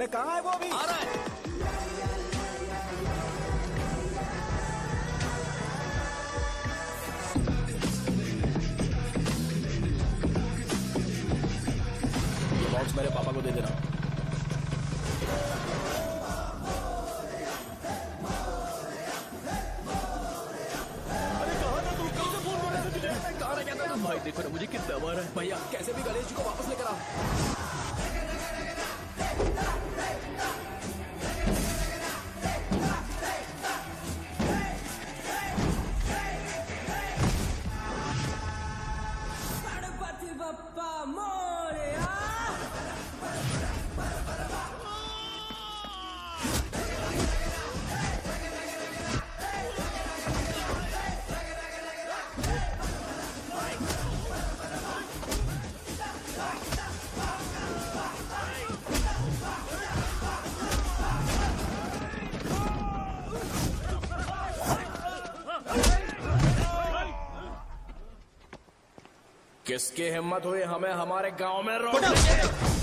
कहाँ है वो अभी? आ रहा है। ये बॉक्स मेरे पापा को दे देना। भाई देखो ना मुझे कितना मारा है। भैया कैसे भी गणेश जी को वापस लेकर आओ। गणपति बप्पा मोरया। किसकी हिम्मत हुई हमें हमारे गांव में रोकने की?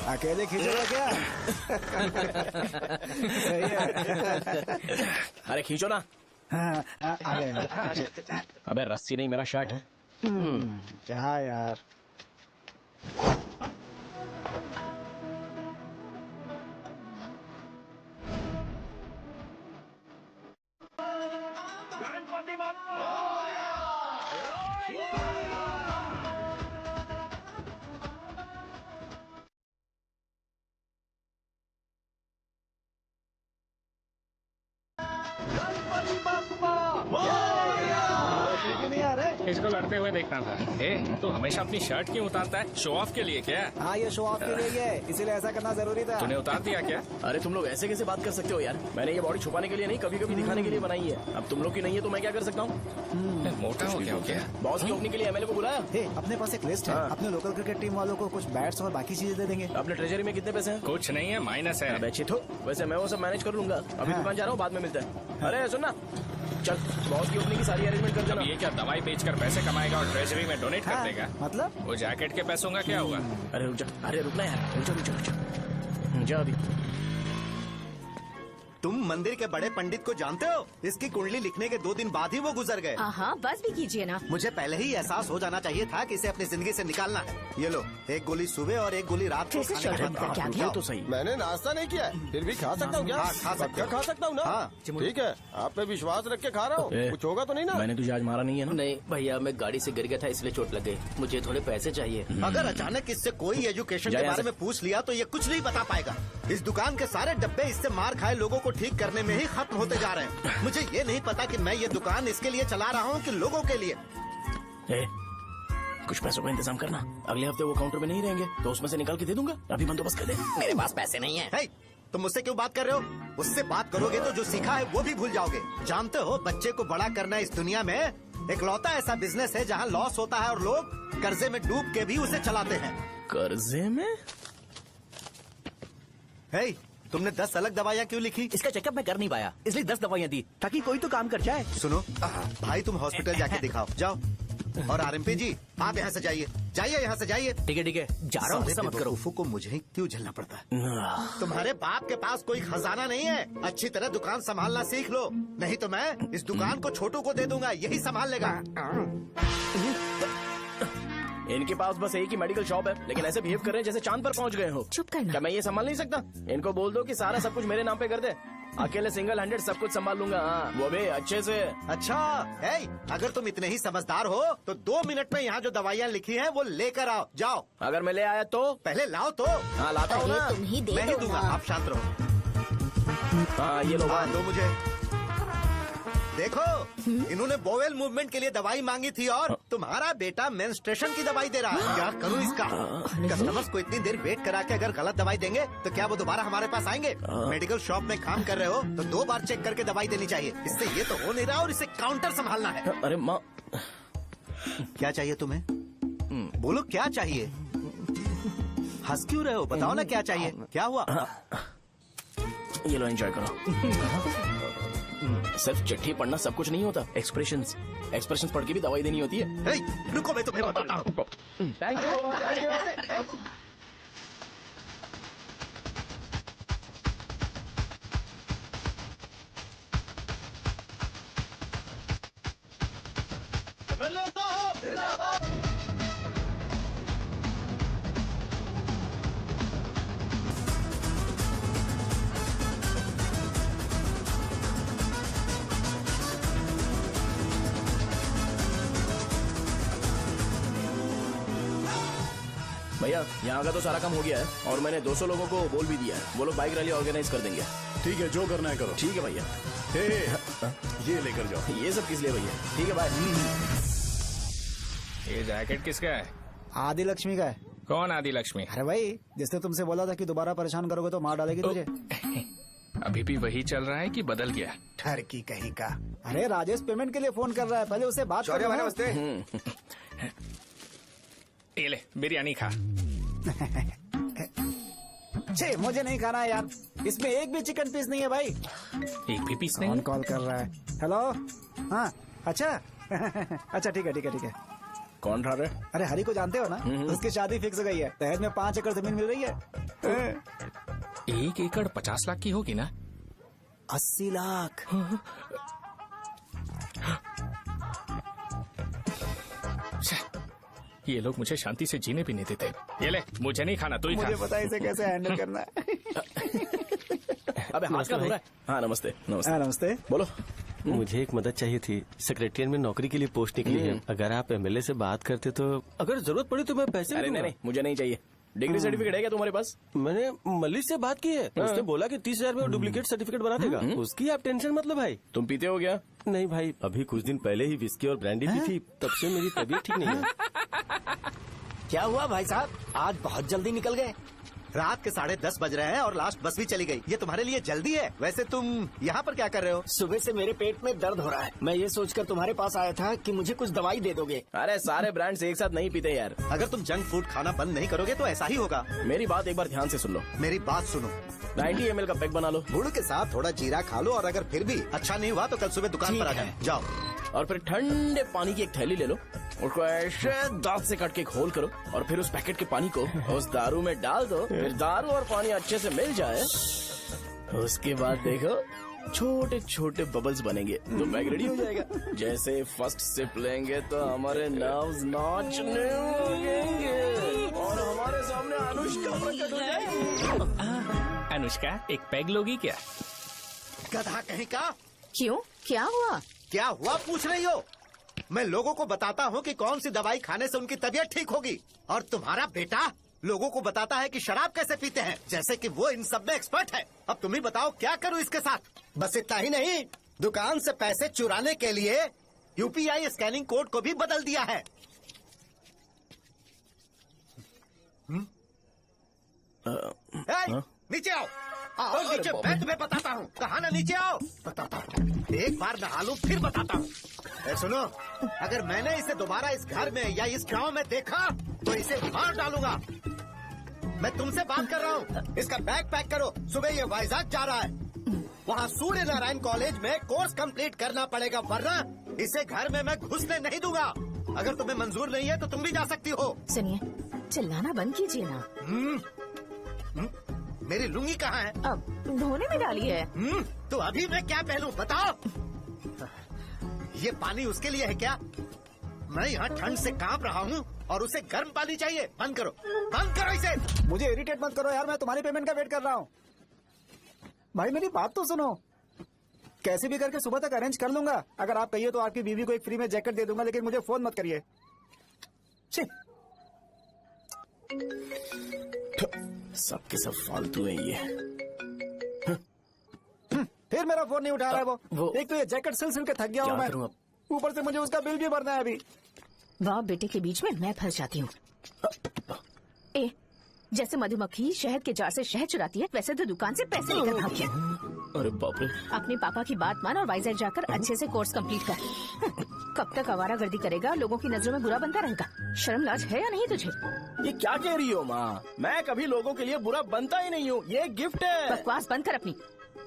अकेले खींचोगा क्या? सही है। अरे खींचो ना। हाँ, आ गए। अबे रस्सी नहीं, मेरा शर्ट है। क्या यार? इसको लड़ते हुए देखना था। तू हमेशा अपनी शर्ट क्यों उतारता है? शो ऑफ के लिए क्या? हाँ, ये शो ऑफ के लिए है, इसीलिए ऐसा करना जरूरी था। तूने उतार दिया क्या? अरे तुम लोग ऐसे कैसे बात कर सकते हो यार? मैंने ये बॉडी छुपाने के लिए नहीं, कभी कभी दिखाने के लिए बनाई है। अब तुम लोग की नहीं है तो मैं क्या कर सकता हूँ? मोटा हो क्या? बॉस की ओपनिंग के लिए एमएलए को बुलाया। अपने पास एक लिस्ट है। हाँ। अपने लोकल क्रिकेट टीम वालों को कुछ बैट्स और बाकी चीजें दे देंगे। अपने ट्रेजरी में कितने पैसे हैं? कुछ नहीं है, माइनस है। अबे चितो, वैसे मैं वो सब मैनेज कर लूंगा। अभी हाँ। दुकान जा रहा हूँ, बाद में मिलते हैं। अरे सुनना, चल बॉस की ओपनिंग की सारी अरेंजमेंट कर देना। अब ये क्या दवाई बेचकर पैसे कमाएगा और ट्रेजरी में डोनेट कर हाँ, देगा? मतलब? वो जैकेट के पैसों का क्या होगा? अरे रुक जा, अरे रुकना यार, रुक जा जा अभी। तुम मंदिर के बड़े पंडित को जानते हो? इसकी कुंडली लिखने के 2 दिन बाद ही वो गुजर गए। हाँ, बस भी कीजिए ना। मुझे पहले ही एहसास हो जाना चाहिए था कि इसे अपनी जिंदगी से निकालना है। ये लो, एक गोली सुबह और एक गोली रात को फिर से खाने के शर्ट बाद का क्या खाओ। किया? तो सही। मैंने नाश्ता नहीं किया है, फिर भी खा सकता हूँ क्या? हाँ, खा सकते हो। खा सकता हूँ ना? हाँ। ठीक है, आप पे विश्वास रख के खा रहा हूँ। ए, कुछ होगा तो नहीं ना? मैंने तुझे आज मारा नहीं है ना? नहीं भैया, मैं गाड़ी से गिर गया था इसलिए चोट लग गई। मुझे थोड़े पैसे चाहिए। अगर अचानक इससे कोई एजुकेशन जा के यहाँ बारे से। में पूछ लिया तो ये कुछ नहीं बता पाएगा। इस दुकान के सारे डब्बे इससे मार खाए लोगों को ठीक करने में ही खत्म होते जा रहे हैं। मुझे ये नहीं पता कि मैं ये दुकान इसके लिए चला रहा हूँ कि लोगों के लिए। कुछ पैसों का इंतजाम करना। अगले हफ्ते वो काउंटर में नहीं रहेंगे तो उसमें से निकाल के दे दूंगा। अभी बंदोबस्त कर दे। मेरे पास पैसे नहीं है। हे, तुम मुझसे क्यों बात कर रहे हो? उससे बात करोगे तो जो सीखा है वो भी भूल जाओगे। जानते हो, बच्चे को बड़ा करना इस दुनिया में इकलौता ऐसा बिजनेस है जहाँ लॉस होता है और लोग कर्जे में डूब के भी उसे चलाते हैं। कर्जे में? हे, तुमने 10 अलग दवाइयाँ क्यों लिखी? इसका चेकअप मैं कर नहीं पाया, इसलिए 10 दवाइयाँ दी ताकि कोई तो काम कर जाए। सुनो भाई, तुम हॉस्पिटल जाके दिखाओ। जाओ। और आरएमपी जी आप यहाँ से जाइए, जाइए यहाँ से जाइए। ठीक है जा रहा हूँ, गुस्सा मत करो। बेवकूफों को मुझे ही क्यों झेलना पड़ता है? तुम्हारे बाप के पास कोई खजाना नहीं है, अच्छी तरह दुकान संभालना सीख लो, नहीं तो मैं इस दुकान को छोटू को दे दूंगा, यही संभाल लेगा। इनके पास बस एक ही मेडिकल शॉप है, लेकिन ऐसे बिहेव कर रहे हैं जैसे चांद पर पहुंच गए हो। चुप करना। क्या मैं ये संभाल नहीं सकता? इनको बोल दो कि सारा सब कुछ मेरे नाम पे कर दे, अकेले सिंगल हैंडेड सब कुछ संभाल लूंगा। हाँ, वो भी अच्छे से। अच्छा अगर तुम इतने ही समझदार हो तो 2 मिनट में यहाँ जो दवाइयाँ लिखी हैं वो लेकर आओ, जाओ। अगर मैं ले आया तो? पहले लाओ तो। हाँ लाता हूँ ना, तुम ही दे मैं ही दो दूंगा, ना। आप शांत रहो। हाँ ये लो। हाँ दो मुझे। देखो इन्होंने बोवेल मूवमेंट के लिए दवाई मांगी थी और तुम्हारा बेटा मेंस्ट्रुएशन की दवाई दे रहा है। क्या करूँ इसका? कस्टमर्स को इतनी देर वेट करा के अगर गलत दवाई देंगे तो क्या वो दोबारा हमारे पास आएंगे? मेडिकल शॉप में काम कर रहे हो तो 2 बार चेक करके दवाई देनी चाहिए। इससे ये तो हो नहीं रहा और इसे काउंटर संभालना है। अरे माँ, क्या चाहिए तुम्हें? बोलो क्या चाहिए? हंस क्यों रहे हो? बताओ ना क्या चाहिए? क्या हुआ? ये लो एंजॉय करो। सिर्फ चिट्ठी पढ़ना सब कुछ नहीं होता, एक्सप्रेशंस पढ़ के भी दवाई देनी होती है। हे, रुको मैं तुम्हें बताता हूँ। Thank you. भैया यहाँ का तो सारा काम हो गया है और मैंने 200 लोगों को बोल भी दिया है, वो लोग बाइक रैली ऑर्गेनाइज कर देंगे। ठीक है, जो करना है करो। ठीक है भैया। ये लेकर जाओ। ये सब किस लिए भैया? ठीक है बाय। ये जैकेट किसका है? आदि लक्ष्मी का है। कौन आदि लक्ष्मी? अरे भाई जिसने तुमसे बोला था कि दोबारा परेशान करोगे तो मार डालेगी तुझे। अभी भी वही चल रहा है कि बदल गया? ठरकी कहीं का। अरे राजेश पेमेंट के लिए फोन कर रहा है, पहले उसे बात करो ना। ये ले बिरयानी खा। छे मुझे नहीं खाना है यार, इसमें एक भी चिकन पीस नहीं है भाई। एक भी पीस नहीं? कौन कॉल कर रहा है? हेलो हाँ अच्छा अच्छा ठीक है। कौन रहा रे? अरे हरी को जानते हो ना, उसकी शादी फिक्स हो गई है, दहेज में 5 एकड़ जमीन मिल रही है। 1 एकड़ 50 लाख की होगी ना? 80 लाख। ये लोग मुझे शांति से जीने भी नहीं देते। ये ले मुझे नहीं खाना, तू ही खा। मुझे पता है इसे कैसे हैंडल करना है। अबे हाथ का धो रहा है। हाँ नमस्ते। हाँ नमस्ते। बोलो। मुझे एक मदद चाहिए थी। सेक्रेटरिएट में नौकरी के लिए पोस्ट निकली है, अगर आप एमएलए से बात करते तो अगर जरूरत पड़ी तो मैं पैसे अरे नहीं, मुझे नहीं चाहिए। डिग्री सर्टिफिकेट है क्या तुम्हारे पास? मैंने मलिक से बात की है, उसने बोला कि 30,000 में डुप्लीकेट सर्टिफिकेट बना देगा। उसकी आप टेंशन मत लो भाई। तुम पीते हो क्या? नहीं भाई, अभी कुछ दिन पहले ही विस्की और ब्रांडी पी थी, तब से मेरी तबीयत ठीक नहीं है। क्या हुआ भाई साहब, आज बहुत जल्दी निकल गए? रात के 10:30 बज रहे हैं और लास्ट बस भी चली गई। ये तुम्हारे लिए जल्दी है? वैसे तुम यहाँ पर क्या कर रहे हो? सुबह से मेरे पेट में दर्द हो रहा है, मैं ये सोचकर तुम्हारे पास आया था कि मुझे कुछ दवाई दे दोगे। अरे सारे ब्रांड्स एक साथ नहीं पीते यार। अगर तुम जंक फूड खाना बंद नहीं करोगे तो ऐसा ही होगा। मेरी बात एक बार ध्यान से सुन लो। मेरी बात सुनो, 90 ml का पैक बना लो, गुड़ के साथ थोड़ा जीरा खा लो, और अगर फिर भी अच्छा नहीं हुआ तो कल सुबह दुकान पर आ जाओ। और फिर ठंडे पानी की एक थैली ले लो, उसको ऐसे दांत से काट के घोल करो और फिर उस पैकेट के पानी को उस दारू में डाल दो। फिर दारू और पानी अच्छे से मिल जाए, उसके बाद देखो छोटे छोटे बबल्स बनेंगे तो पैक रेडी हो जाएगा। जैसे फर्स्ट सिप लेंगे तो हमारे नर्व्स नाचने लगेंगे और हमारे सामने अनुष्का प्रकट हो जाएगी। अनुष्का एक पैग लोगी क्या? गधा कहीं का। क्यों, क्या हुआ? क्या हुआ पूछ रही हो? मैं लोगों को बताता हूँ कि कौन सी दवाई खाने से उनकी तबीयत ठीक होगी, और तुम्हारा बेटा लोगों को बताता है कि शराब कैसे पीते हैं, जैसे कि वो इन सब में एक्सपर्ट है। अब तुम ही बताओ क्या करूँ इसके साथ? बस इतना ही नहीं, दुकान से पैसे चुराने के लिए यूपीआई स्कैनिंग कोड को भी बदल दिया है। नीचे आओ, आओ नीचे, मैं तुम्हें बताता हूँ। कहा ना नीचे आओ, बताता हूँ। एक बार नहा लूं फिर बताता हूँ। सुनो, अगर मैंने इसे दोबारा इस घर में या इस गांव में देखा तो इसे मार डालूंगा। मैं तुमसे बात कर रहा हूँ। इसका बैग पैक करो, सुबह ये वाइजाग जा रहा है। वहाँ सूर्य नारायण कॉलेज में कोर्स कंप्लीट करना पड़ेगा, वरना इसे घर में मैं घुसने नहीं दूंगा। अगर तुम्हें मंजूर नहीं है तो तुम भी जा सकती हो। सुनिए, चिल्लाना बंद कीजिए ना। मेरी लुंगी कहाँ है? अब धोने में डाली है। तो अभी मैं क्या पहनूं बताओ? ये पानी उसके लिए है क्या? मैं यहाँ ठंड से कांप रहा हूँ और उसे गर्म पानी चाहिए। बंद करो, बंद करो इसे। मुझे इरिटेट मत करो यार, मैं तुम्हारी पेमेंट का वेट कर रहा हूँ। भाई मेरी बात तो सुनो, कैसे भी करके सुबह तक अरेंज कर लूंगा। अगर आप कहिए तो आपकी बीवी को एक फ्री में जैकेट दे दूंगा, लेकिन मुझे फोन मत करिए। सबके सब फालतू है ये। फिर मेरा फोन नहीं उठा रहा है वो। एक तो ये जैकेट सिल के थक गया हूँ मैं, करूं अब? ऊपर से मुझे उसका बिल भी भरना है अभी। बाप बेटे के बीच में मैं फंस जाती हूँ। ए, जैसे मधुमक्खी शहद के जार से शहद चुराती है, वैसे तो दुकान से पैसे लेकर भाग गया। अरे बाप रे। अपने पापा की बात मान और वाइजैक जाकर अच्छे से कोर्स कंप्लीट कर। कब तक आवारागर्दी करेगा, लोगों की नजरों में बुरा बनता रहेगा। शर्म लाज है या नहीं तुझे? ये क्या कह रही हो माँ? मैं कभी लोगों के लिए बुरा बनता ही नहीं हूँ, ये गिफ्ट है। बकवास बंद कर अपनी।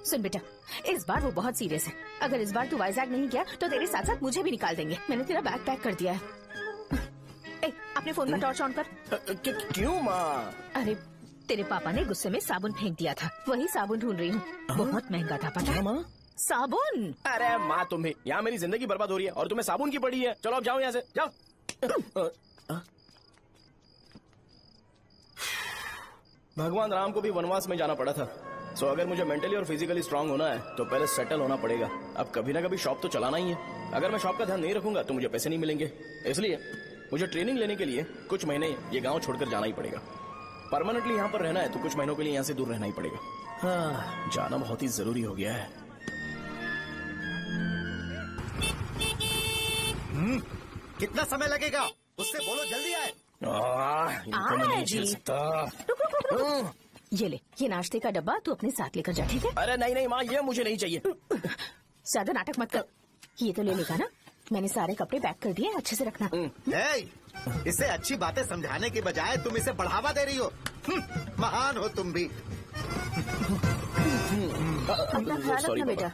सुन बेटा, इस बार वो बहुत सीरियस है। अगर इस बार तू वाइजैक नहीं गया तो तेरे साथ साथ मुझे भी निकाल देंगे। मैंने तेरा बैग पैक कर दिया है। ए, अपने फोन का टॉर्च ऑन कर। क्यों माँ? अरे तेरे पापा ने गुस्से में साबुन फेंक दिया था, वही साबुन ढूंढ रही हूँ। बहुत महंगा था पता है माँ? साबुन। अरे माँ तुम भी, यहाँ मेरी जिंदगी बर्बाद हो रही है और तुम्हें साबुन की पड़ी है। चलो अब जाओ यहाँ से, जाओ। भगवान राम को भी वनवास में जाना पड़ा था। सो अगर मुझे मेंटली और फिजिकली स्ट्रांग होना है तो पहले सेटल होना पड़ेगा। अब कभी ना कभी शॉप तो चलाना ही है। अगर मैं शॉप का ध्यान नहीं रखूंगा तो मुझे पैसे नहीं मिलेंगे। इसलिए मुझे ट्रेनिंग लेने के लिए कुछ महीने ये गांव छोड़कर जाना ही पड़ेगा। परमानेंटली यहाँ पर रहना है तो कुछ महीनों के लिए यहाँ से दूर रहना ही पड़ेगा। हाँ, जाना बहुत ही जरूरी हो गया है। कितना समय लगेगा? उससे बोलो जल्दी आए। इनको मैं नहीं झेल सकता। ये ले, ये नाश्ते का डब्बा तू अपने साथ लेकर जा, ठीक है? अरे नहीं नहीं माँ, ये मुझे नहीं चाहिए। ज्यादा नाटक मत कर। ये तो ले लेगा ना? मैंने सारे कपड़े पैक कर दिए, अच्छे से रखना। इसे अच्छी बातें समझाने के बजाय तुम इसे बढ़ावा दे रही हो। महान हो तुम भी। अपना ख्याल रखना बेटा।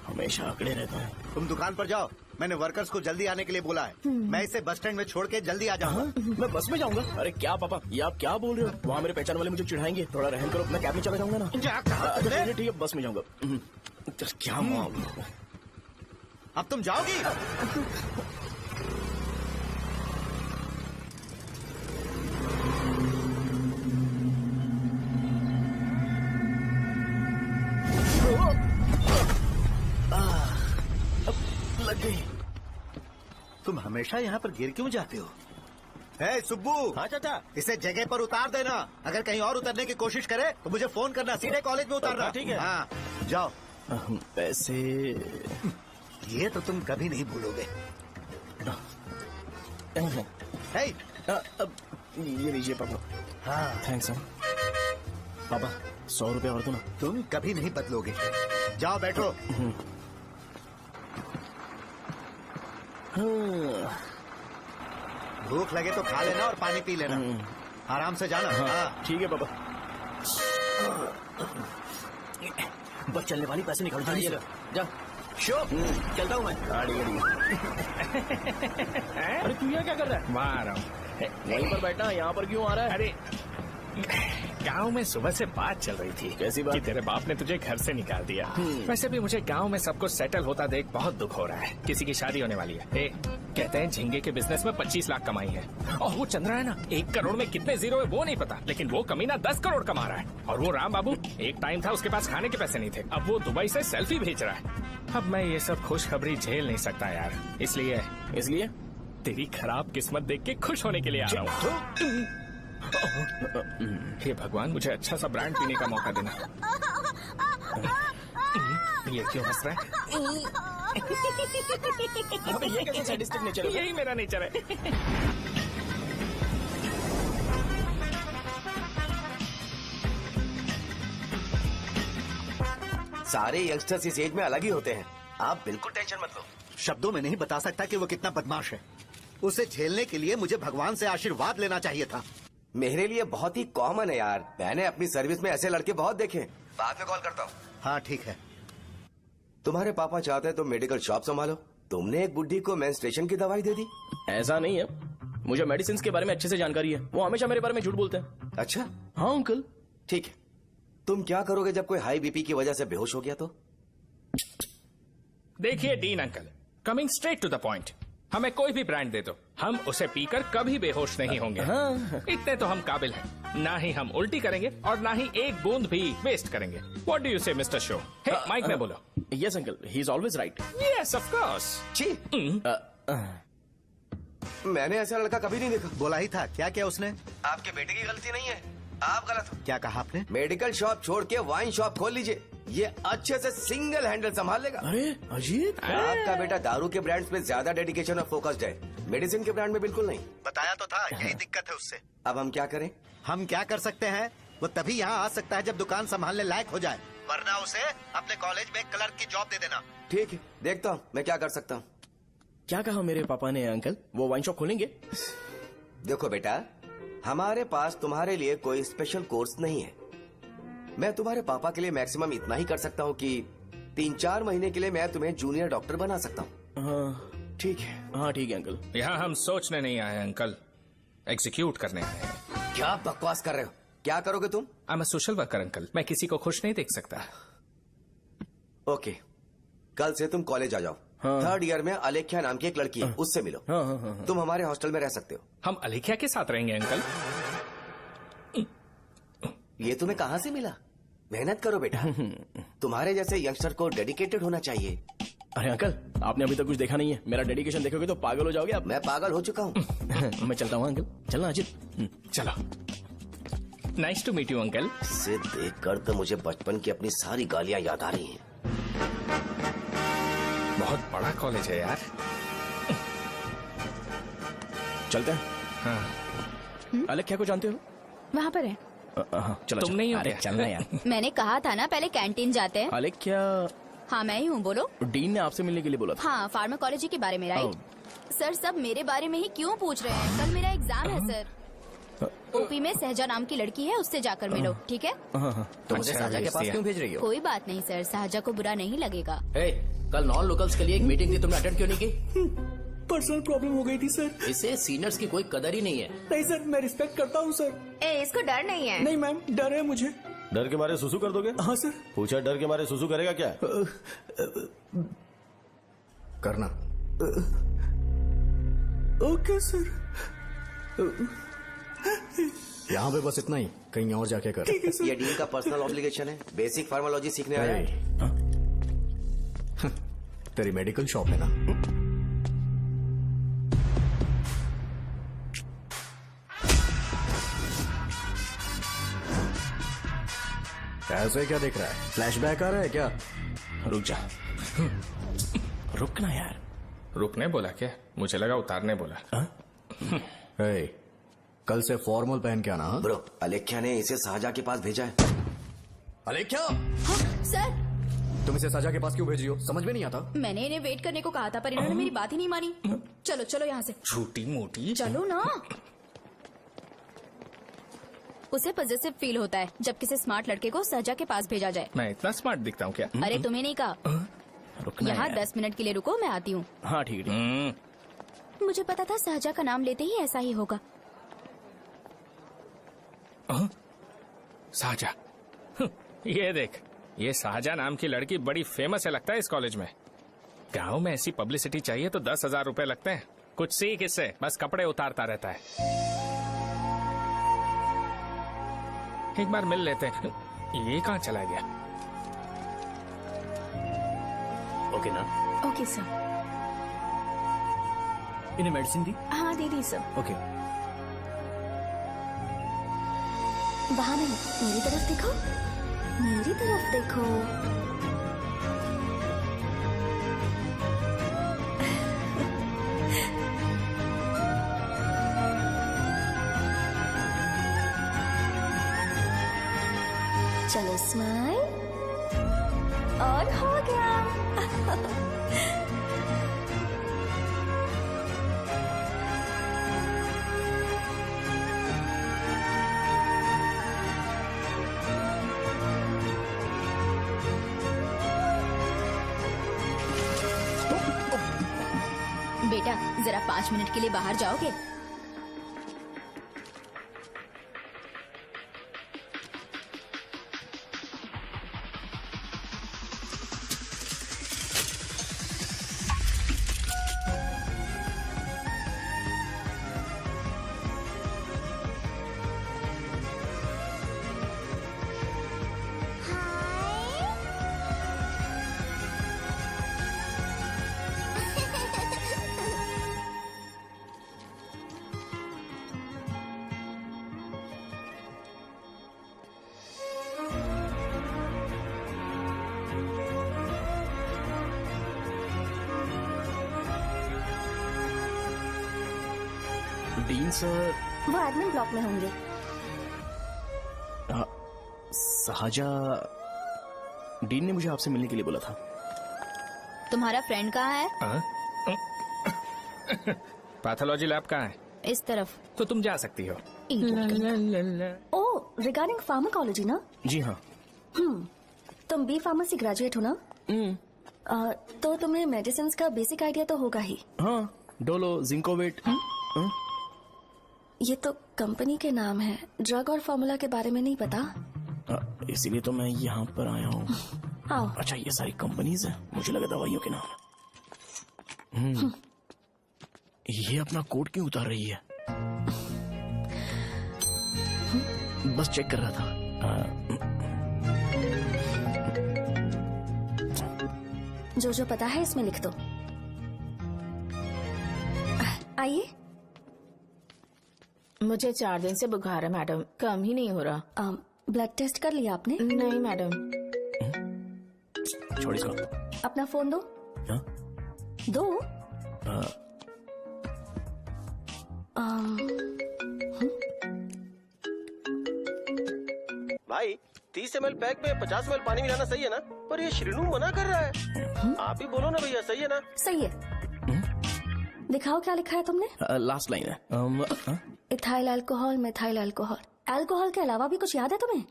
हमेशा अकड़े रहता है। तुम दुकान पर जाओ, मैंने वर्कर्स को जल्दी आने के लिए बोला है। मैं इसे बस स्टैंड में छोड़ के जल्दी आ जाऊंगा। मैं बस में जाऊंगा? अरे क्या पापा, ये आप क्या बोल रहे हो? वहाँ मेरे पहचान वाले मुझे चिढ़ाएंगे। थोड़ा रहम करो, मैं कैब में चला जाऊंगा ना। ठीक है, बस में जाऊंगा। क्या मामला? अब तुम जाओगी? लग गई। तुम हमेशा यहाँ पर गिर क्यों जाते हो? हे सुब्बू। हाँ चाचा। इसे जगह पर उतार देना। अगर कहीं और उतरने की कोशिश करे तो मुझे फोन करना। सीधे कॉलेज में उतारना। ठीक है। हाँ, जाओ। पैसे ये तो तुम कभी नहीं भूलोगे। हे, अब ये लीजिए पापा। हाँ थैंक्स पापा। 100 रुपया और दो ना। तुम कभी नहीं बदलोगे। जाओ बैठो। भूख लगे तो खा लेना और पानी पी लेना। आराम से जाना। हाँ ठीक है पापा। बस चलने वाली, पैसे निकाल दीजिए। जा शो, चलता हूँ मैं। अरे तू यहाँ क्या कर रहा है? वहाँ आ रहा हूँ। वहीं पर बैठना, यहाँ पर क्यों आ रहा है? अरे गांव में सुबह से बात चल रही थी। कैसी बात? कि तेरे बाप ने तुझे घर से निकाल दिया। वैसे भी मुझे गांव में सब कुछ सेटल होता देख बहुत दुख हो रहा है। किसी की शादी होने वाली है। कहते हैं झींगे के बिजनेस में 25 लाख कमाई है। और वो चंद्रा है ना, 1 करोड़ में कितने जीरो है वो नहीं पता, लेकिन वो कमीना 10 करोड़ कमा रहा है। और वो राम बाबू, एक टाइम था उसके पास खाने के पैसे नहीं थे, अब वो दुबई से सेल्फी भेज रहा है। अब मैं ये सब खुशखबरी झेल नहीं सकता यार, इसलिए तेरी खराब किस्मत देख के खुश होने के लिए आ रहा हूँ। हे भगवान, मुझे अच्छा सा ब्रांड पीने का मौका देना। ये क्यों हंस रहा है? ये कैसे सैडिस्टिक नेचर है? यही मेरा नेचर है। सारे यंगस्टर्स इस एज में अलग ही होते हैं। आप बिल्कुल टेंशन मत लो। शब्दों में नहीं बता सकता कि वो कितना बदमाश है। उसे झेलने के लिए मुझे भगवान से आशीर्वाद लेना चाहिए था। मेरे लिए बहुत ही कॉमन है यार। मैंने अपनी सर्विस में ऐसे लड़के बहुत देखे। बाद में कॉल करता हूँ। हाँ ठीक है। तुम्हारे पापा चाहते हैं तुम मेडिकल शॉप संभालो, तुमने एक बुढ़ी को मेंस्ट्रुएशन की दवाई दे दी? ऐसा नहीं है, मुझे मेडिसिन के बारे में अच्छे से जानकारी है। वो हमेशा मेरे बारे में झूठ बोलते हैं। अच्छा, हाँ अंकल। ठीक है, तुम क्या करोगे जब कोई हाई बीपी की वजह से बेहोश हो गया तो? देखिए Dean uncle, coming straight to the point, हमें कोई भी ब्रांड दे दो, हम उसे पीकर कभी बेहोश नहीं होंगे। हाँ। इतने तो हम काबिल हैं, ना ही हम उल्टी करेंगे और ना ही एक बूंद भी वेस्ट करेंगे। व्हाट डू यू से मिस्टर शो? हे माइक में बोलो। Yes uncle, he is always right. Yes of course. छी, मैंने ऐसा लड़का कभी नहीं देखा। बोला ही था, क्या किया उसने? आपके बेटे की गलती नहीं है, आप गलत हो। क्या कहा आपने? मेडिकल शॉप छोड़ के वाइन शॉप खोल लीजिए, ये अच्छे से सिंगल हैंडल संभाल लेगा। अरे अजीत, आपका बेटा दारू के ब्रांड्स में ज्यादा डेडिकेशन और फोकस्ड है, मेडिसिन के ब्रांड में बिल्कुल नहीं। बताया तो था, यही दिक्कत है उससे। अब हम क्या करें? हम क्या कर सकते हैं? वो तभी यहाँ आ सकता है जब दुकान संभालने लायक हो जाए, वरना उसे अपने कॉलेज में क्लर्क की जॉब दे देना। ठीक है, देखता हूँ मैं क्या कर सकता हूँ। क्या कहा मेरे पापा ने अंकल? वो वाइन शॉप खोलेंगे? देखो बेटा, हमारे पास तुम्हारे लिए कोई स्पेशल कोर्स नहीं है। मैं तुम्हारे पापा के लिए मैक्सिमम इतना ही कर सकता हूँ कि 3-4 महीने के लिए मैं तुम्हें जूनियर डॉक्टर बना सकता हूँ। हाँ ठीक है। हाँ ठीक है अंकल। यहाँ हम सोचने नहीं आए अंकल, एग्जीक्यूट करने आए हैं। क्या बकवास कर रहे हो? क्या करोगे तुम? I am a social worker uncle, मैं किसी को खुश नहीं देख सकता। ओके, कल से तुम कॉलेज आ जाओ। हाँ। 3rd ईयर में अलेख्या नाम की एक लड़की है, उससे मिलो। हाँ, हाँ, हाँ, हाँ। तुम हमारे हॉस्टल में रह सकते हो। हम अलेख्या के साथ रहेंगे अंकल। ये तुम्हें कहाँ से मिला? मेहनत करो बेटा, तुम्हारे जैसे यंगस्टर को डेडिकेटेड होना चाहिए। अरे अंकल, आपने अभी तक कुछ देखा नहीं है, मेरा डेडिकेशन देखोगे तो पागल हो जाओगे आप। मैं पागल हो चुका हूँ। मैं चलता हूँ अंकल, चलना अजीत। चलो, nice to meet you uncle. इसे देखकर तो मुझे बचपन की अपनी सारी गालियाँ याद आ रही हैं। बहुत बड़ा कॉलेज है यार। चलते हैं। हाँ। अलेख्या को जानते हो? वहाँ पर है। चलो, तुम नहीं हो अरे क्या? चलना यार। मैंने कहा था ना पहले कैंटीन जाते हैं। अलेख्या, हाँ मैं ही हूँ, बोलो। डीन ने आपसे मिलने के लिए बोला था। हाँ, फार्माकोलॉजी के बारे में, राइट? सर सब मेरे बारे में ही क्यों पूछ रहे हैं? कल मेरा एग्जाम है सर। ओपी में सहजा नाम की लड़की है, उससे जाकर मिलो, ठीक है? तो मुझे अच्छा, साजा के पास भेज क्यों भेज रही हो? कोई बात नहीं सर, सहजा को बुरा नहीं लगेगा। कल नॉन लोकल्स के लिए एक मीटिंग थी, तुमने अटेंड क्यों नहीं की? पर्सनल प्रॉब्लम हो गई थी सर। इसे सीनियर्स की कोई कदर ही नहीं है। नहीं सर, मैं रिस्पेक्ट करता हूँ सर। इसको डर नहीं है? नहीं मैम, डर है मुझे। डर के मारे सुसु कर दोगे? हाँ सर। पूछा डर के मारे सुसु करेगा क्या? करना। Okay sir. यहाँ पे बस इतना ही, कहीं और जाके कर। ठीक है सर। ये डीन का पर्सनल ऑब्लिगेशन है, बेसिक फार्माकोलॉजी सीखने आया है। तेरी मेडिकल शॉप है ना? ऐसे क्या देख रहा है? फ्लैशबैक आ रहा है क्या? रुक जा। रुकना यार। रुकने बोला क्या? मुझे लगा उतारने बोला। hey, कल से फॉर्मल पहन के आना। हाँ? ब्रो, अलेख्या ने इसे साजा के पास भेजा है। अलेख्या, हाँ, सर तुम इसे साजा के पास क्यों भेज रही हो? समझ में नहीं आता। मैंने इन्हें वेट करने को कहा था, पर इन्होंने मेरी बात ही नहीं मानी। चलो चलो यहाँ से, छोटी मोटी। चलो ना। उसे पॉजिटिव फील होता है जब किसी स्मार्ट लड़के को सहजा के पास भेजा जाए। मैं इतना स्मार्ट दिखता हूँ क्या? अरे तुम्हें नहीं कहा। रुकना यहाँ यार। 10 मिनट के लिए रुको, मैं आती हूँ। हाँ ठीक है। मुझे पता था सहजा का नाम लेते ही ऐसा ही होगा। साजा, ये देख, ये साजा नाम की लड़की बड़ी फेमस है लगता है इस कॉलेज में। गांव में ऐसी पब्लिसिटी चाहिए तो 10,000 रुपए लगते हैं। कुछ सीख इससे, बस कपड़े उतारता रहता है। एक बार मिल लेते हैं। ये कहाँ चला गया? ओके ना? Okay sir. इन्हें मेडिसिन दी? हाँ दे दी सर। ओके। वहाँ नहीं, मेरी तरफ देखो, मेरी तरफ देखो। चलो स्माइल, और हो गया। बेटा जरा 5 मिनट के लिए बाहर जाओगे? डीन सर वो एडमिन ब्लॉक में होंगे। सहाजा, डीन ने मुझे आपसे मिलने के लिए बोला था। तुम्हारा फ्रेंड कहाँ है? पैथोलॉजी लैब कहाँ है? इस तरफ। तो तुम जा सकती हो। ओह, रिगार्डिंग फार्माकोलॉजी ना? जी हाँ। तुम बी फार्मेसी ग्रेजुएट हो ना? तो तुम्हें मेडिसिन का बेसिक आइडिया तो होगा ही। हाँ, डोलो, जिंकोवेट। ये तो कंपनी के नाम है, ड्रग और फॉर्मूला के बारे में नहीं पता। इसीलिए तो मैं यहाँ पर आया हूँ। आओ। अच्छा, ये सारी कंपनीज है, मुझे लगा दवाइयों के नाम। ये अपना कोट क्यों उतार रही है? बस चेक कर रहा था। जो जो पता है इसमें लिख दो। आइए। मुझे 4 दिन से बुखार है मैडम, कम ही नहीं हो रहा। ब्लड टेस्ट कर लिया आपने? नहीं मैडम। छोड़ इसको। अपना फोन दो। हाँ? दो। भाई 30 ml पैक में 50 ml पानी मिलाना सही है ना? पर ये श्रीनू मना कर रहा है। आप ही बोलो ना भैया, सही है ना? सही है। दिखाओ क्या लिखा है तुमने? लास्ट लाइन है। Ethyl alcohol, methyl alcohol. Alcohol के अलावा भी कुछ याद है तुम्हें?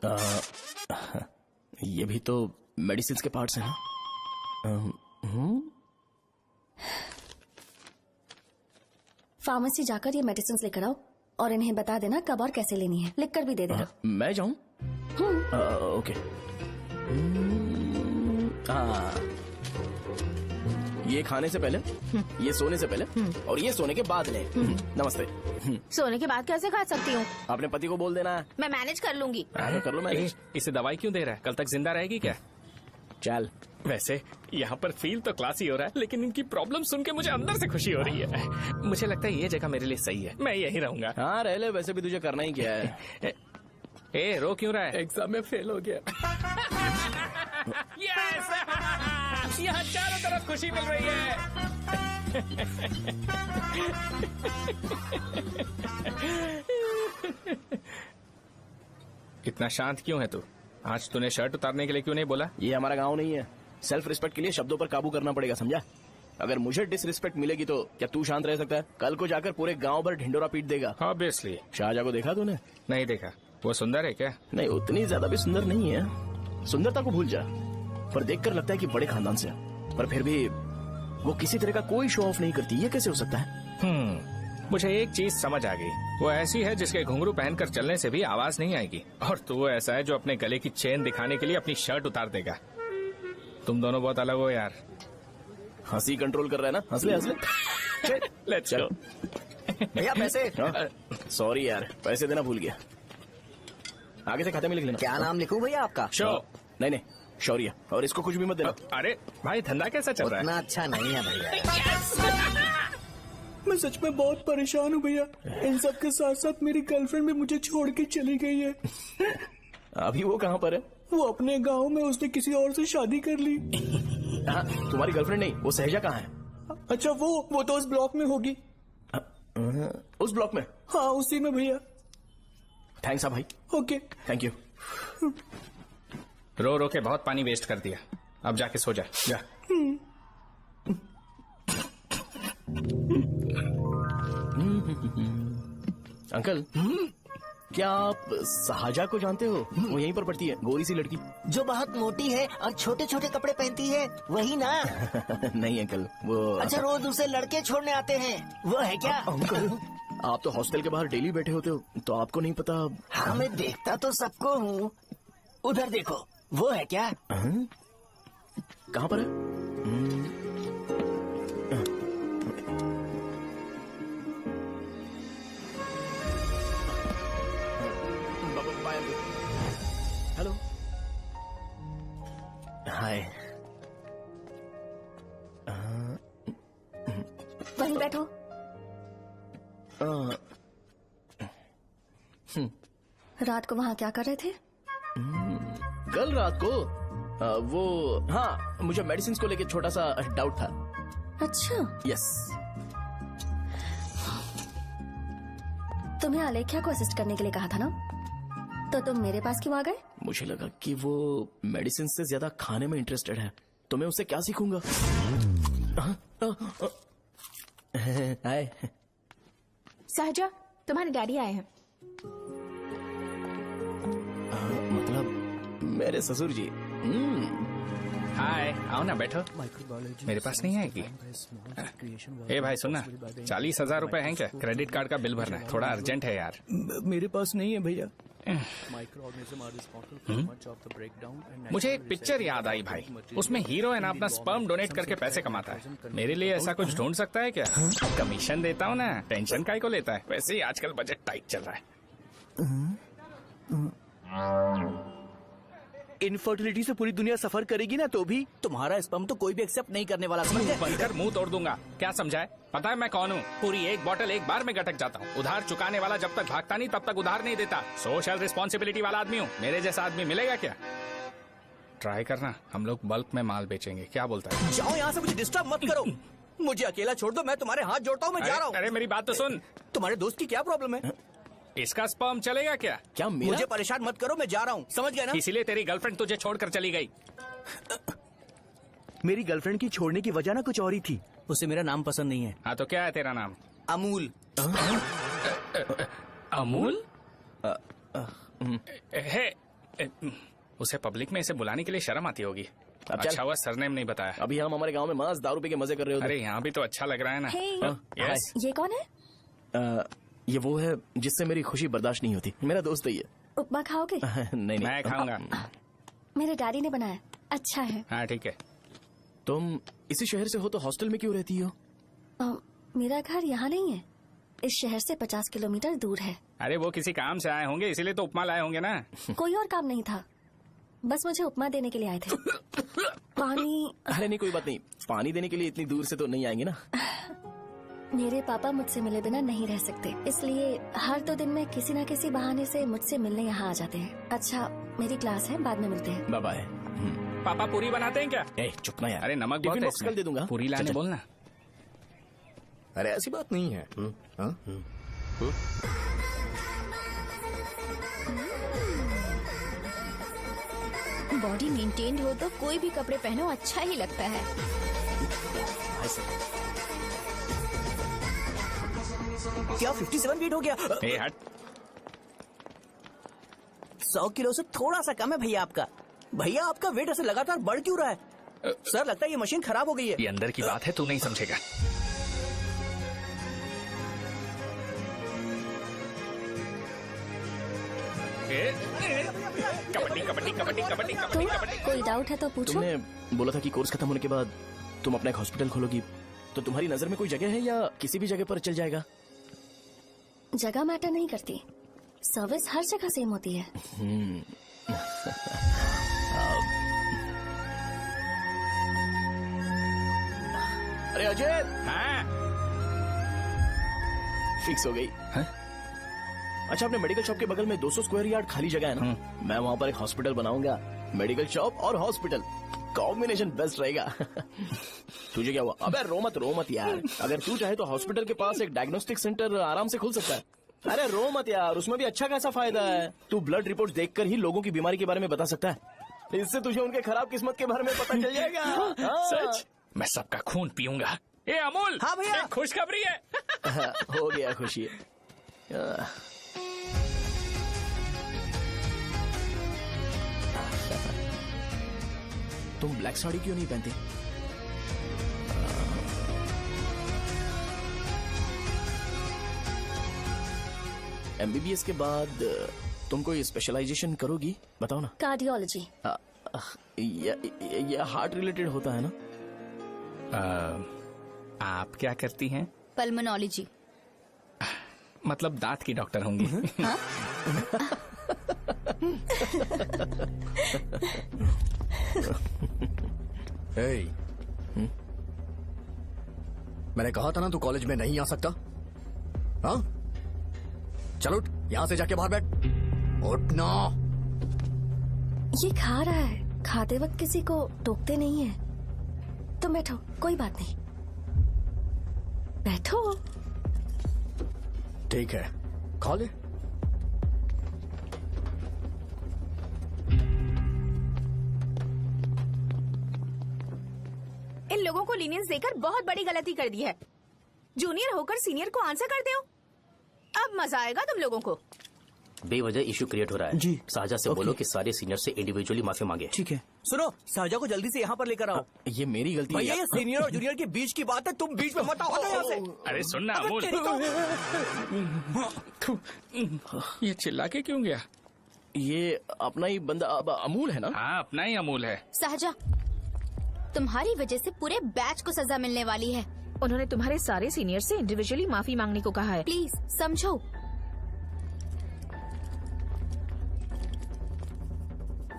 ये भी तो मेडिसिन के पार्ट्स हैं ना? फार्मेसी जाकर ये मेडिसिन लेकर आओ और इन्हें बता देना कब और कैसे लेनी है। लिख कर भी दे देना। मैं जाऊं? ओके। ये खाने से पहले, ये सोने से पहले और ये सोने के बाद ले। नमस्ते। सोने के बाद कैसे खा सकती हूँ? अपने पति को बोल देना। मैं मैनेज कर लूंगी। कर लो मैनेज। इसे दवाई क्यों दे रहा है? कल तक जिंदा रहेगी क्या? चल। वैसे यहाँ पर फील तो क्लासी हो रहा है, लेकिन इनकी प्रॉब्लम सुन के मुझे अंदर से खुशी हो रही है। मुझे लगता है ये जगह मेरे लिए सही है, मैं यही रहूंगा। हाँ रह ले, वैसे भी तुझे करना ही क्या है। ए, रो क्यों रहा है? एग्जाम में फेल हो गया। यस! यहाँ चारों तरफ खुशी मिल रही है। इतना शांत क्यों है तू? आज तूने शर्ट उतारने के लिए क्यों नहीं बोला? ये हमारा गांव नहीं है। सेल्फ रिस्पेक्ट के लिए शब्दों पर काबू करना पड़ेगा, समझा? अगर मुझे डिसरिस्पेक्ट मिलेगी तो क्या तू शांत रह सकता है? कल को जाकर पूरे गांव भर ढिंडोरा पीट देगा। ऑब्वियसली। शाहजहां को देखा तूने? नहीं देखा। वो सुंदर है क्या? नहीं, उतनी ज्यादा भी सुंदर नहीं है। सुंदरता को भूल जा, पर देखकर लगता है कि बड़े खानदान से, पर फिर भी वो किसी तरह का कोई शो ऑफ नहीं करती। ये कैसे हो सकता है? मुझे एक चीज समझ आ गई। वो ऐसी है जिसके घुंघरू पहनकर चलने से भी आवाज नहीं आएगी, और तू ऐसा है जो अपने गले की चेन दिखाने के लिए अपनी शर्ट उतार देगा। तुम दोनों बहुत अलग हो यार। हंसी कंट्रोल कर रहा है ना? हंस ले हंस ले। Let's go. भैया पैसे। सॉरी यार, पैसे देना भूल गया। आगे से खाते में लिख लेना। क्या नाम लिखूं भैया आपका? शो। नहीं, शौर्य। और इसको कुछ भी मत देना। अरे भाई, धंधा कैसा चल रहा है? उतना अच्छा नहीं है भैया। मैं सच में बहुत परेशान हूँ भैया। इन सब के साथ साथ मेरी गर्लफ्रेंड भी मुझे छोड़ के चली गई है। अभी वो कहाँ पर है? वो अपने गांव में, उसने किसी और से शादी कर ली। हाँ, तुम्हारी गर्लफ्रेंड नहीं, वो सहजा कहाँ है? अच्छा, वो तो उस ब्लॉक में होगी। उस ब्लॉक में? हाँ, उसी में भैया। थैंक्स भाई। Okay, thank you. रो रो के बहुत पानी वेस्ट कर दिया, अब जाके सो जा। जा। अंकल, क्या आप साहजा को जानते हो? वो यहीं पर पढ़ती है, गोरी सी लड़की। जो बहुत मोटी है और छोटे छोटे कपड़े पहनती है, वही ना? नहीं अंकल, वो अच्छा, रोज उसे लड़के छोड़ने आते हैं, वो है क्या? अंकल, आप तो हॉस्टल के बाहर डेली बैठे होते हो, तो आपको नहीं पता? हाँ, मैं देखता तो सबको हूँ। उधर देखो, वो है क्या? कहाँ पर है? हेलो, हाय। वहीं बैठो। रात को वहाँ क्या कर रहे थे? कल रात को वो, हाँ, मुझे मेडिसिन को लेके छोटा सा डाउट था। अच्छा। यस। तुम्हें अलेख्या को असिस्ट करने के लिए कहा था ना, तो तुम मेरे पास क्यों आ गए? मुझे लगा कि वो मेडिसिन से ज्यादा खाने में इंटरेस्टेड है, तो मैं उससे क्या सीखूंगा। हाय। सहजा, तुम्हारे डैडी आए हैं। मतलब मेरे ससुर जी। हाय, आओ ना, बैठो। मेरे पास नहीं आएगी। ए भाई सुनना, 40,000 रुपए हैं क्या? क्रेडिट कार्ड का बिल भरना है, थोड़ा अर्जेंट है यार। मेरे पास नहीं है भैया। मुझे एक पिक्चर याद आई भाई, उसमें हीरो है ना अपना स्पर्म डोनेट करके पैसे कमाता है। मेरे लिए ऐसा कुछ ढूंढ सकता है क्या? कमीशन देता हूँ ना, टेंशन काहे को लेता है? वैसे ही आजकल बजट टाइट चल रहा है। इनफर्टिलिटी से पूरी दुनिया सफर करेगी ना, तो भी तुम्हारा स्पर्म तो कोई भी एक्सेप्ट नहीं करने वाला, समझ गए? बनकर मुंह तोड़ दूंगा। क्या समझा है? पता है मैं कौन हूँ? पूरी एक बोतल एक बार में गटक जाता हूँ। उधार चुकाने वाला जब तक भागता नहीं तब तक उधार नहीं देता। सोशल रिस्पॉन्सिबिलिटी वाला आदमी हूँ। मेरे जैसा आदमी मिलेगा क्या? ट्राई करना, हम लोग बल्क में माल बेचेंगे। क्या बोलता है? जाओ यहाँ से, मुझे डिस्टर्ब मत करो। मुझे अकेला छोड़ दो, मैं तुम्हारे हाथ जोड़ता हूँ, मैं जा रहा हूँ। अरे मेरी बात तो सुन। तुम्हारे दोस्त की क्या प्रॉब्लम है? इसका स्पर्म चलेगा क्या? क्या मेरा? मुझे परेशान मत करो, मैं जा रहा हूँ, समझ गया ना? इसीलिए तेरी गर्लफ्रेंड तुझे छोड़कर चली गई। मेरी गर्लफ्रेंड की छोड़ने की वजह ना कुछ और ही थी। उसे मेरा नाम पसंद नहीं है। हाँ तो क्या है तेरा नाम? अमूल। अमूल? उसे पब्लिक में इसे बुलाने के लिए शर्म आती होगी। अच्छा हुआ सरनेम नहीं बताया। अभी हम हमारे गांव में मस्त दारू पी के मजे कर रहे होते। अरे यहाँ भी तो अच्छा लग रहा है ना। यस। ये कौन है? ये वो है जिससे मेरी खुशी बर्दाश्त नहीं होती। मेरा दोस्त है ये। उपमा खाओगे? नहीं, मैं खाऊंगा। मेरे डैडी ने बनाया, अच्छा है। हाँ ठीक है। तुम इसी शहर से हो तो हॉस्टल में क्यों रहती हो? मेरा घर यहाँ नहीं है, इस शहर से 50 किलोमीटर दूर है। अरे वो किसी काम से आए होंगे, इसीलिए तो उपमा लाए होंगे ना। कोई और काम नहीं था, बस मुझे उपमा देने के लिए आए थे। पानी? अरे नहीं, कोई बात नहीं, पानी देने के लिए इतनी दूर से तो नहीं आएंगे ना। मेरे पापा मुझसे मिले बिना नहीं रह सकते, इसलिए हर 2 दिन में किसी न किसी बहाने से मुझसे मिलने यहाँ आ जाते हैं। अच्छा, मेरी क्लास है, बाद में मिलते हैं। Bye bye. पापा पूरी बनाते हैं क्या? चुप ना यार। अरे नमक बहुत है इसमें। दे दूंगा, पूरी लाने बोलना। अरे ऐसी बात नहीं है। बॉडी मेंटेन्ड हो तो कोई भी कपड़े पहनो अच्छा ही लगता है। क्या 57 वेट हो गया? हट। 100 किलो से थोड़ा सा कम है भैया आपका। भैया आपका वेट ऐसे लगातार बढ़ क्यों रहा है? सर लगता है ये मशीन खराब हो गई है। ये अंदर की बात है, तू नहीं समझेगा। कबड्डी कबड्डी कबड्डी कबड्डी कबड्डी कबड्डी। कोई डाउट है तो पूछो। तुमने बोला था कि कोर्स खत्म होने के बाद तुम अपना एक हॉस्पिटल खोलोगी, तो तुम्हारी नजर में कोई जगह है या किसी भी जगह पर चल जाएगा? जगह मैटर नहीं करती, सर्विस हर जगह सेम होती है। अरे अजय। हाँ? फिक्स हो गई। अच्छा, अपने मेडिकल शॉप के बगल में 200 स्क्वायर यार्ड खाली जगह है ना, मैं वहाँ पर एक हॉस्पिटल बनाऊंगा। मेडिकल शॉप और हॉस्पिटल कॉम्बिनेशन बेस्ट रहेगा। तुझे क्या हुआ? अबे रो मत यार। अगर तू चाहे तो हॉस्पिटल के पास एक डायग्नोस्टिक सेंटर आराम से खुल सकता है। अरे रो मत यार, उसमें भी अच्छा खासा फायदा है। तू ब्लड रिपोर्ट देखकर ही लोगों की बीमारी के बारे में बता सकता है, इससे तुझे उनके खराब किस्मत के बारे में पता चल जाएगा। सच? मैं सबका खून पीऊंगा। ए अमूल। हाँ भैया। खुशखबरी है। हो गया खुशी। तुम ब्लैक साड़ी क्यों नहीं पहनती? MBBS के बाद तुम कोई स्पेशलाइजेशन करोगी? बताओ ना। कार्डियोलॉजी। ये हार्ट रिलेटेड होता है ना? आप क्या करती हैं? पल्मोनोलॉजी। मतलब दांत की डॉक्टर होंगी। हाँ? मैंने कहा था ना तू कॉलेज में नहीं आ सकता। हाँ, चल उठ, यहाँ से जाके बाहर बैठ। उठ ना। ये खा रहा है, खाते वक्त किसी को टोकते नहीं है। तुम बैठो, कोई बात नहीं, बैठो। ठीक है, खा ले। इन लोगों को लीनियंस देकर बहुत बड़ी गलती कर दी है। जूनियर होकर सीनियर को आंसर करते हो। अब मजा आएगा तुम लोगों को। बेवजह इशू क्रिएट हो रहा है जी। साजा से बोलो कि सारे सीनियर से इंडिविजुअली माफी मांगे। ठीक है। सुनो, साजा को जल्दी से यहाँ पर लेकर आओ। ये मेरी गलती है। भैया ये सीनियर और जूनियर के बीच की बात है, तुम बीच में मत आओ यहाँ से। अरे सुनना अमूल, ये चिल्ला के क्यों गया? ये अपना ही बंदा अमूल है ना? हाँ, अपना ही अमूल है। साजा, तुम्हारी वजह से पूरे बैच को सजा मिलने वाली है। उन्होंने तुम्हारे सारे सीनियर से इंडिविजुअली माफी मांगने को कहा है। प्लीज समझो।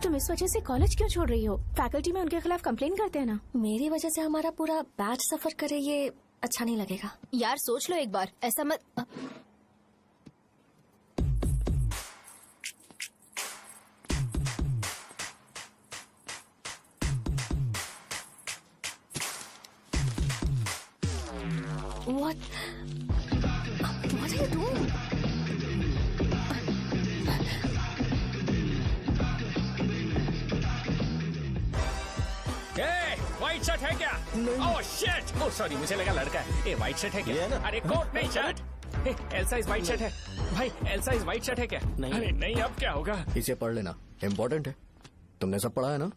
तुम इस वजह से कॉलेज क्यों छोड़ रही हो? फैकल्टी में उनके खिलाफ कंप्लेन करते हैं ना। मेरी वजह से हमारा पूरा बैच सफर करे, ये अच्छा नहीं लगेगा। यार सोच लो एक बार, ऐसा मत। What are you doing? White shirt है क्या? Oh shit! ओह सॉरी, मुझे लगा लड़का है। व्हाइट शर्ट है क्या? अरे कोट नहीं, shirt. L size white shirt है भाई। एल साइज व्हाइट शर्ट है क्या? नहीं। अरे नहीं, अब क्या होगा? इसे पढ़ लेना, इम्पोर्टेंट है। तुमने सब पढ़ा है ना?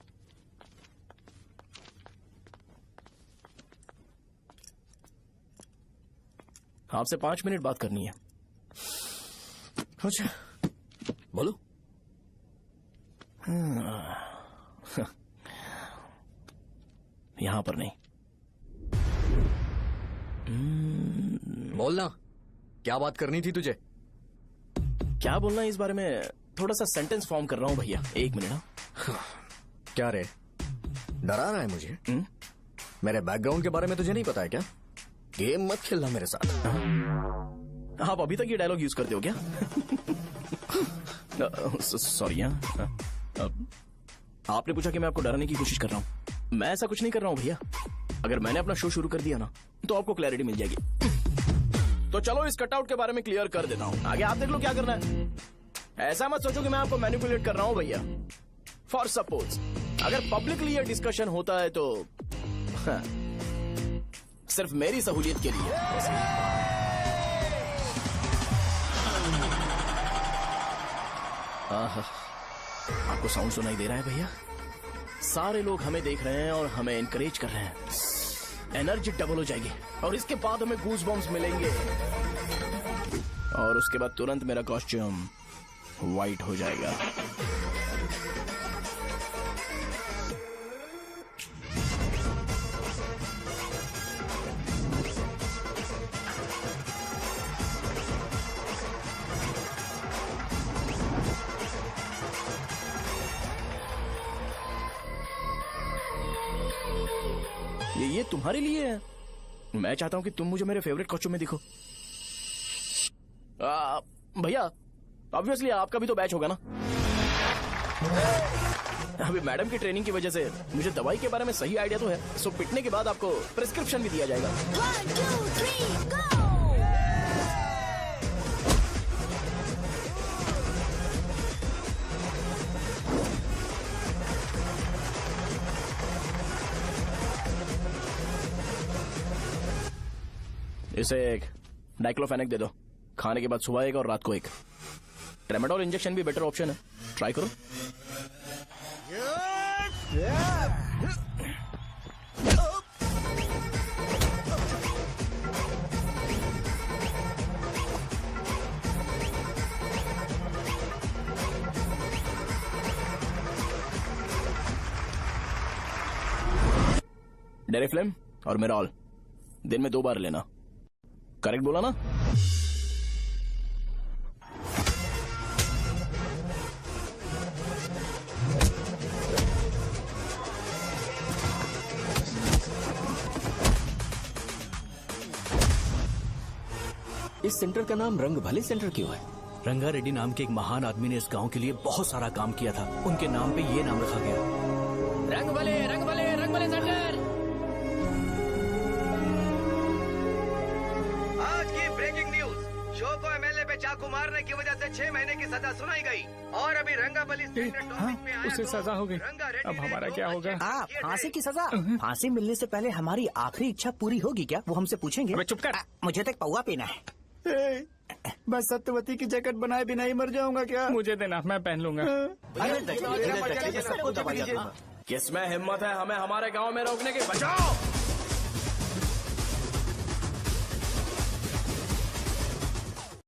आपसे 5 मिनट बात करनी है। अच्छा, बोलो। यहाँ पर नहीं। बोलना, क्या बात करनी थी तुझे? क्या बोलना है इस बारे में? थोड़ा सा सेंटेंस फॉर्म कर रहा हूँ भैया, 1 मिनट। क्या रे, डरा रहा है मुझे? मेरे बैकग्राउंड के बारे में तुझे नहीं पता है क्या? गेम मत खेलना मेरे साथ। आप अभी तक ये डायलॉग यूज करते हो क्या? सॉरी। आपने पूछा कि मैं आपको डराने की कोशिश कर रहा हूँ। मैं ऐसा कुछ नहीं कर रहा हूँ भैया। अगर मैंने अपना शो शुरू कर दिया ना, तो आपको क्लैरिटी मिल जाएगी। तो चलो इस कटआउट के बारे में क्लियर कर देता हूँ, आगे आप देख लो क्या करना है। ऐसा मत सोचो कि मैं आपको मैनिपुलेट कर रहा हूँ भैया। फॉर सपोज अगर पब्लिकली ये डिस्कशन होता है तो सिर्फ मेरी सहूलियत के लिए। आपको साउंड सुनाई दे रहा है भैया? सारे लोग हमें देख रहे हैं और हमें एनकरेज कर रहे हैं। एनर्जी डबल हो जाएगी और इसके बाद हमें गूज बम्स मिलेंगे और उसके बाद तुरंत मेरा कॉस्ट्यूम वाइट हो जाएगा। ये तुम्हारे लिए है। मैं चाहता हूं कि तुम मुझे मेरे फेवरेट कॉस्ट्यूम में दिखो। भैया ऑब्वियसली आपका भी तो बैच होगा ना। अभी मैडम की ट्रेनिंग की वजह से मुझे दवाई के बारे में सही आइडिया तो है। सो पिटने के बाद आपको प्रिस्क्रिप्शन भी दिया जाएगा। 1 2 3 गो। इसे एक डाइक्लोफेनेक दे दो। खाने के बाद सुबह एक और रात को एक। ट्रेमाडोल इंजेक्शन भी बेटर ऑप्शन है, ट्राई करो। डेरिफ्लेम और मेरॉल दिन में 2 बार लेना। करेक्ट बोला ना? इस सेंटर का नाम रंग भले सेंटर क्यों है? रंगा रेड्डी नाम के एक महान आदमी ने इस गांव के लिए बहुत सारा काम किया था। उनके नाम पे ये नाम रखा गया। रंग भले सेंटर। आज की ब्रेकिंग न्यूज, शो को एमएलए पे चाकू मारने की वजह से 6 महीने की सजा सुनाई गई और अभी रंगाबली उसे सजा हो गई। अब हमारा क्या होगा? फांसी की सजा? फांसी मिलने से पहले हमारी आखिरी इच्छा पूरी होगी क्या? वो हमसे पूछेंगे। चुप कर। मुझे तो एक पौवा पीना है। बस सत्यवती की जैकेट बनाए बिना ही मर जाऊंगा क्या? मुझे देना, मैं पहन लूंगा। किसमें हिम्मत है हमें हमारे गांव में रोकने की? बचाओ।